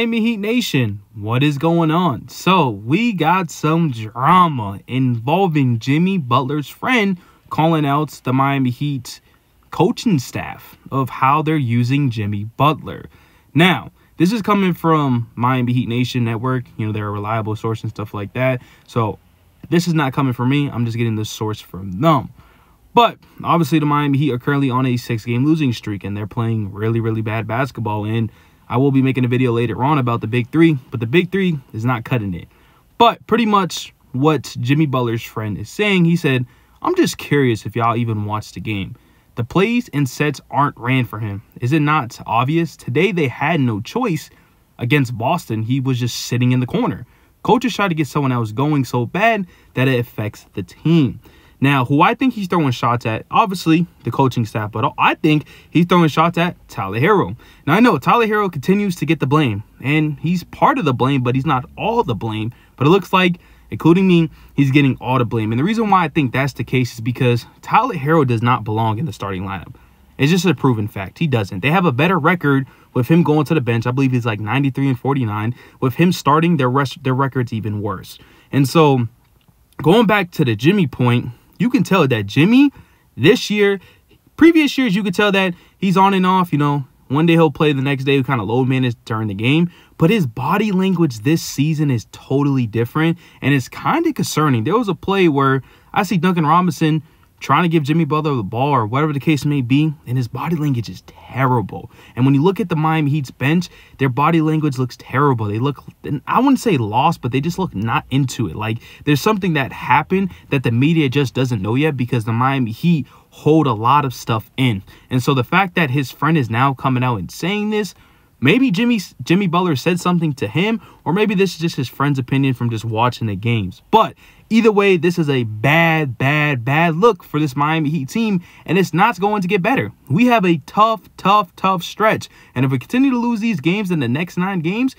Miami Heat Nation, what is going on? So we got some drama involving Jimmy Butler's friend calling out the Miami Heat coaching staff of how they're using Jimmy Butler. Now, this is coming from Miami Heat Nation Network. You know, they're a reliable source and stuff like that. So this is not coming from me. I'm just getting the source from them. But obviously the Miami Heat are currently on a 6-game losing streak, and they're playing really bad basketball. And I will be making a video later on about the Big Three, but the Big Three is not cutting it. But pretty much what Jimmy Butler's friend is saying, he said, I'm just curious if y'all even watched the game. The plays and sets aren't ran for him. Is it not obvious? Today they had no choice against Boston. He was just sitting in the corner. Coaches try to get someone else going so bad that it affects the team. Now, who I think he's throwing shots at, obviously, the coaching staff, but I think he's throwing shots at Tyler Herro. Now, I know Tyler Herro continues to get the blame, and he's part of the blame, but he's not all the blame. But it looks like, including me, he's getting all the blame. And the reason why I think that's the case is because Tyler Herro does not belong in the starting lineup. It's just a proven fact. He doesn't. They have a better record with him going to the bench. I believe he's like 93-49. With him starting, their record's even worse. And so, going back to the Jimmy point, you can tell that Jimmy, this year, previous years, you could tell that he's on and off. You know, one day he'll play, the next day he'll kind of low manage during the game. But his body language this season is totally different, and it's kind of concerning. There was a play where I see Duncan Robinson trying to give Jimmy Butler the ball or whatever the case may be, and his body language is terrible. And when you look at the Miami Heat's bench, their body language looks terrible. They look, I wouldn't say lost, but they just look not into it. Like there's something that happened that the media just doesn't know yet because the Miami Heat hold a lot of stuff in. And so the fact that his friend is now coming out and saying this, maybe Jimmy Butler said something to him, or maybe this is just his friend's opinion from just watching the games. But either way, this is a bad look for this Miami Heat team, and it's not going to get better. We have a tough stretch, and if we continue to lose these games in the next 9 games,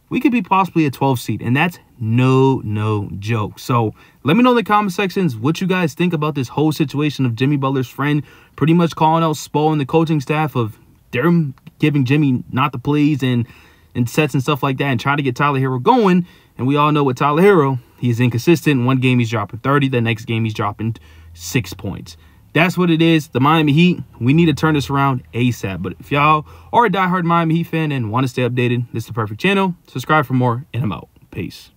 we could be possibly a 12 seed, and that's no joke. So let me know in the comment sections what you guys think about this whole situation of Jimmy Butler's friend pretty much calling out Spo and the coaching staff of they're giving Jimmy not the plays and sets and stuff like that and trying to get Tyler Herro going. And we all know with Tyler Herro, he's inconsistent. One game he's dropping 30. The next game he's dropping 6 points. That's what it is. The Miami Heat, we need to turn this around ASAP. But if y'all are a diehard Miami Heat fan and want to stay updated, this is the perfect channel. Subscribe for more, and I'm out. Peace.